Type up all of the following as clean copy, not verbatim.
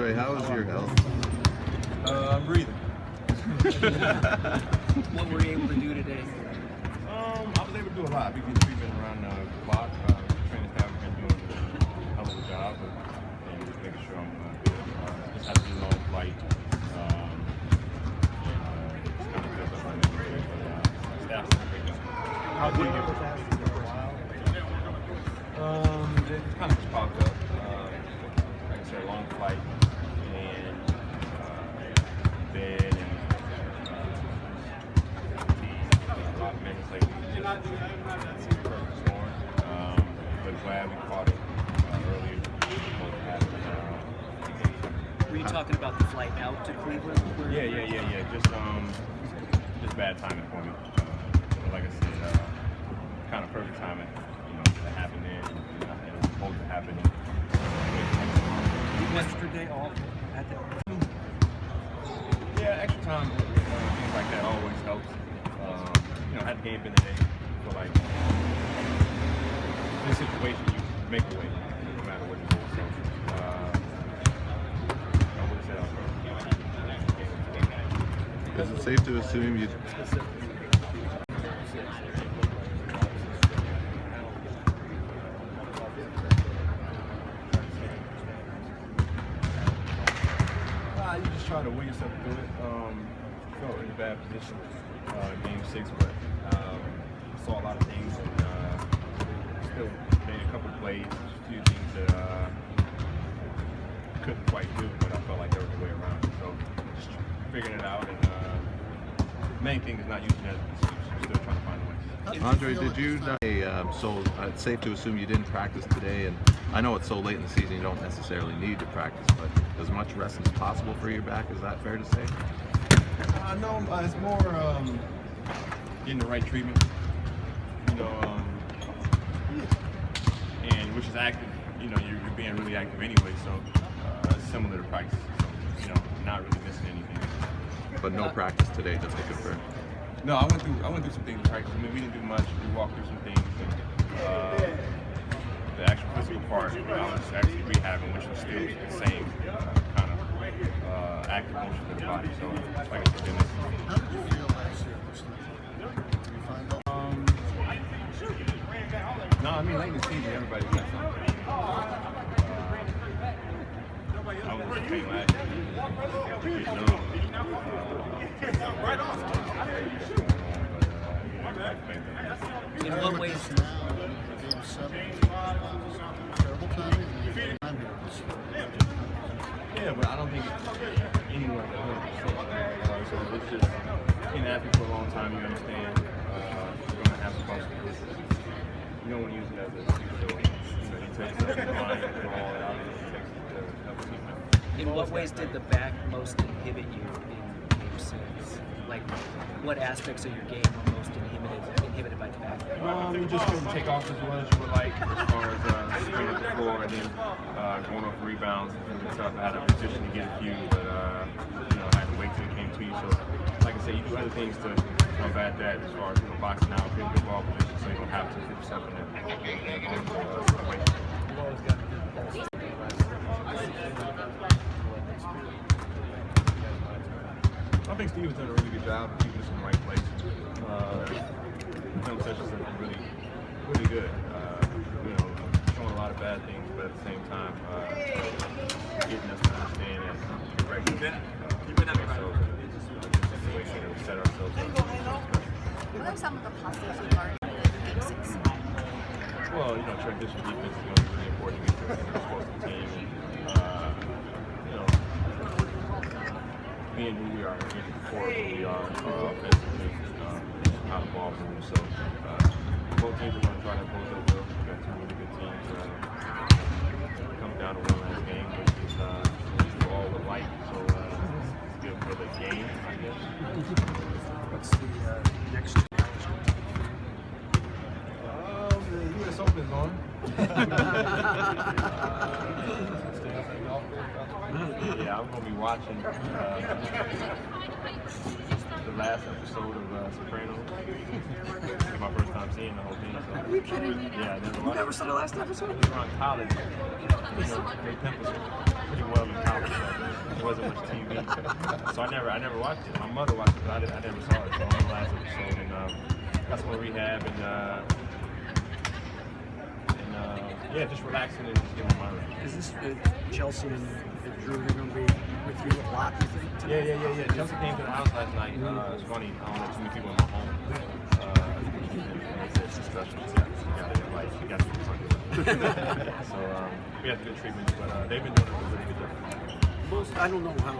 Andre, how is your health? I'm breathing. What were you able to do today? I was able to do a lot. We get treatment around the clock. Training staff have been doing a hell of a job and just making sure I'm good. Just had to do a long flight. Just kind of build up on it. Staff's done a great job. How did you get with that for a while? It kind of just popped up. Like I said, long flight and bed and a lot of minutes lately. Perfect storm. But glad we caught it earlier before it happened. Were you talking about the flight out to Cleveland? Yeah. Just bad timing for me. But like I said, kind of perfect timing. That happened then. It was supposed to happen. Extra day off at the. Yeah, extra time, things like that always helps. Had the game been today, so like in this situation, you make a way, no matter what you do. So, I would have said Is it safe to assume you? you just try to will yourself through it. Felt in a bad position game 6, but saw a lot of things and still made a couple plays, a few things that couldn't quite do, but I felt like there was a way around it. So just figuring it out, and main thing is not using that as an excuse. Still trying to find a way. Andre, did you? So it's safe to assume you didn't practice today, and I know it's so late in the season you don't necessarily need to practice, but as much rest as possible for your back, is that fair to say? No, it's more getting the right treatment, and which is active. You're being really active anyway, so it's similar to practice. So, not really missing anything. But no practice today, just to confirm. No, I went through some things in practice. I mean, we didn't do much. We walked through some things. And, the actual physical part, I was actually rehabbing, which was still the same kind of active motion for the body. So, like I said, How did you feel last year? Did you find out? No, I mean, late in the season, everybody's got something. I was playing last year. In what ways? Game 7, terrible timing. Yeah, but I don't think anyone's 100%. So it's just being an athlete for a long time. You understand you're going to have some bumps. You don't want to use it as an excuse. So you take it to the line, put all it out, and it takes it to help the team. In what ways did the back most inhibit you in Game 6? Like, what aspects of your game were most inhibited by the back? You just couldn't take off as well as you would like, as far as screening the floor and then going off rebounds. It was tough. I had a position to get a few, but I had to wait till it came to you. So, like I said, you do other things to combat that, as far as boxing out, getting good ball position, so you don't have to put yourself in that situation. I think Steve has done a really good job of keeping us in the right place. Film sessions have been really good. Showing a lot of bad things, but at the same time, getting us to understand and correcting ourselves in the situation and we set ourselves up. What are some of the positives you learned in Game 6? Well, transition defense is going to be really important to get to the sports team, and being who we are, being the core of who we are offensively, how the ball moves. So both teams are going to try to impose their will. We've got 2 really good teams. Comes down to one last game, which is all alike. So it's good for the game, I guess. What's the next challenge? The U.S. Open is on. Yeah, I'm going to be watching. the last episode of Sopranos. It's my first time seeing the whole thing. So. Are you kidding me? Yeah, there's a You lot. never saw the last episode? We were in college. You know, they pimp us pretty well in college. So there wasn't much TV, so I never watched it. My mother watched it, but I never saw it. So I'm on the last episode, and got some more rehab yeah, just relaxing and just getting my mind right. Is this Chelsea and Drew? They're going to be with you a lot, you think? Today? Yeah. Chelsea came to the house last night. It was funny. I don't know too many people in my home. It's discussion. You got to do something. So we had good treatment, but they've been doing a really good job. Most, I don't know how,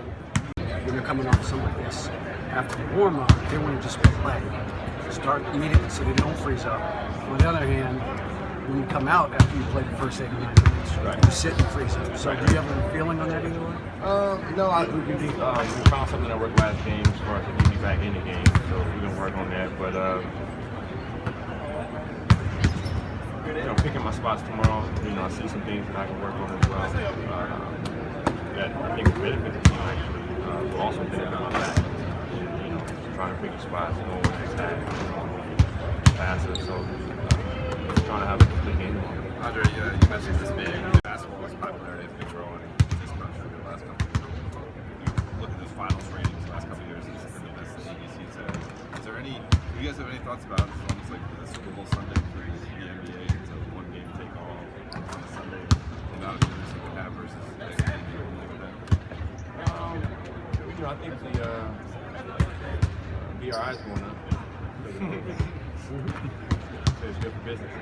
when you're coming off something like this, after the warm-up, they want to just play. Start immediately so they don't freeze up. On the other hand, when you come out after you play the first 8 or 9 minutes, right, you sit and freeze up. So do you have a feeling on that either way? No, we found something that worked last game as far as to get me back in the game. So we're going to work on that. But, picking my spots tomorrow, I see some things that I can work on as well. That I think will benefit the team actually. Will also benefit my back. Trying to pick your spots, know when to attack, passes. So trying to have a complete game. Andre, you mentioned this being basketball's popularity has been growing in this country the last couple of years. You look at those finals ratings the last couple of years, it's been the best the ABC's had. Do you guys have any thoughts about it? It's almost like the Super Bowl Sunday for the NBA. It's a one game take all on a Sunday. The amount of viewers you could have versus the NBA like that. I think the BRI's going up. It's good for business.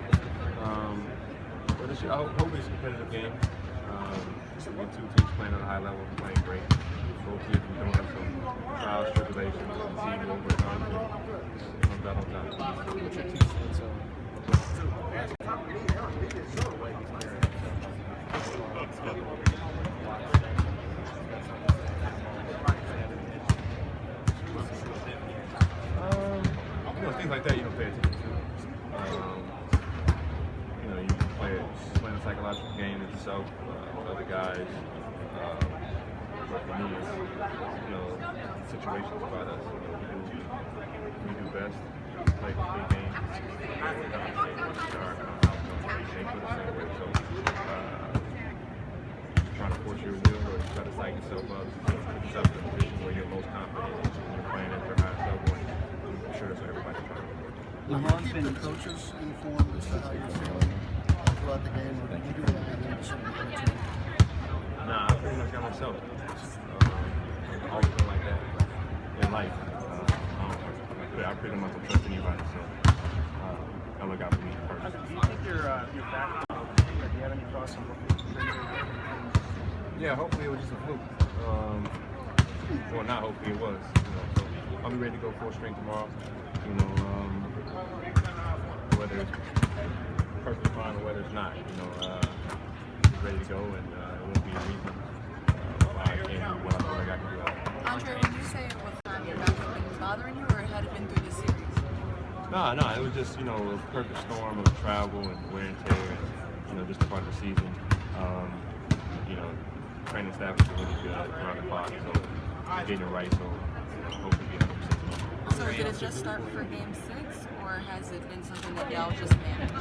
But I hope it's a competitive game. We get two teams playing at a high level, playing great. Both teams are doing some trials, tribulations, and seeing what we're going to comes out on top. What's your 2 cents things like that you don't pay attention to. You playing a psychological game with yourself, with other guys. But for me, it's situations about us. We do best. Play complete games. They put us in way. So trying to force your will or try to psych yourself up, put yourself in a position where you're most confident when you're playing at your highest level. I'm sure that's what everybody's trying to do. Will you keep the coaches informed as to how you're feeling throughout the game, or do you do anything to certain coaches? Nah, I pretty much got myself. I always been like that in life. I pretty much don't trust anybody, so I look out for me first. Do you think you're back? Do you have any thoughts on Yeah, hopefully it was just a fluke. Well, not hopefully it was. So I'll be ready to go full strength tomorrow. Whether it's perfectly fine or whether it's not, ready to go, and it won't be a reason why I can't do what I feel like I can do. Andre, when you say it was your back had been bothering you, or it had been through the series? No, it was just, a perfect storm of travel and wear and tear, and, just a part of the season. Training staff is really good around the clock, so getting it right, so hopefully get 100%. So did it just start for Game 6, or has it been something that y'all just managed? You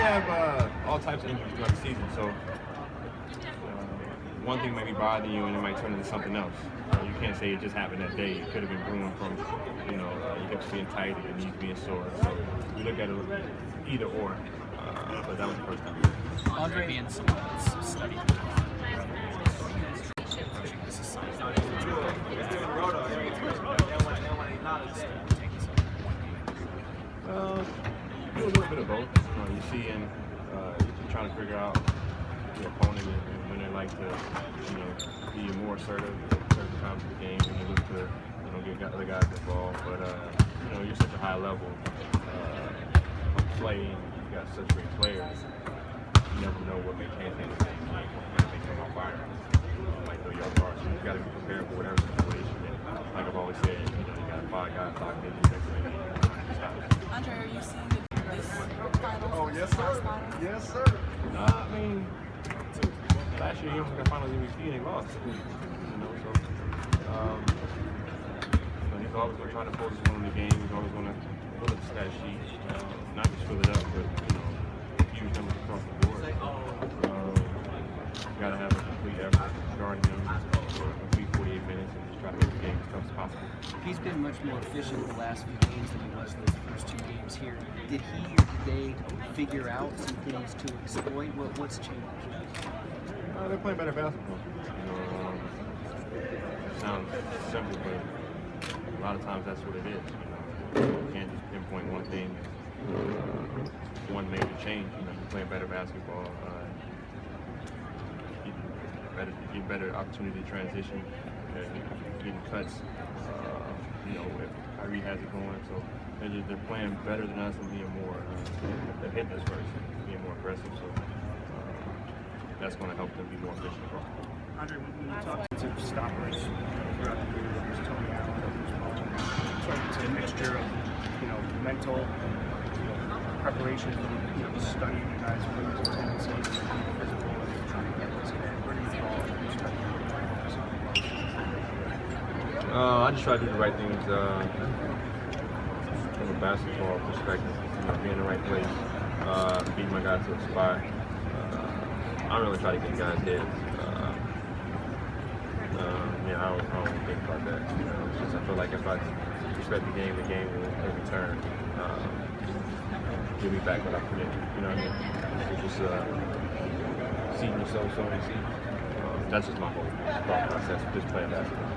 have all types of injuries throughout the season, so one thing might be bothering you and it might turn into something else. You can't say it just happened that day. It could have been brewing from, your hips being tight and your knees being sore. So we look at it either or, but that was the first time. Andre being someone's study. Do a little bit of both. You see, you're trying to figure out your opponent and when they like to, be more assertive at certain times of the game, when you look to, get other guys involved. But you're such a high level of play, and you've got such great players. You never know what may change things. When they come on fire, might throw you off guard. So you've got to be prepared for whatever situation. And like I've always said, you got 5 guys locked in. Andre, are you seeing this finals? Oh, yes, sir. Yes, sir. Last year you almost got finals MVP and they lost. So He's always going to try to focus on the game. He's always going to fill up the stat sheet, not just fill it up, but huge numbers across the board. You got to have a complete effort guarding him for a complete 48 minutes and just try to make the game as tough as possible. He's been much more efficient the last few games than he was those first 2 games here. Did he or did they figure out some things to exploit? What's changed? They're playing better basketball. Sounds simple, but a lot of times that's what it is. You can't just pinpoint one thing, one major change. You're playing better basketball, getting better opportunity to transition, getting cuts. If Kyrie has it going, so they're playing better than us and being more. They're hitting us first, being more aggressive. So that's going to help them be more efficient across the board. Andre, when you talk to stoppers throughout the year, there's Tony Allen, it's a mixture of, mental, preparation, studying the guys' moves and tendencies, physical, and trying to get this guy. Where do you fall with respect to I just try to do the right things from a basketball perspective. Be in the right place, beat my guys to the spot. I don't really try to get guys heads. I don't think about that. It's just, I feel like if I respect the game will in return give me back what I put in. You know what I mean? It's just seeing yourself sowing seeds. That's just my whole thought process, just playing basketball.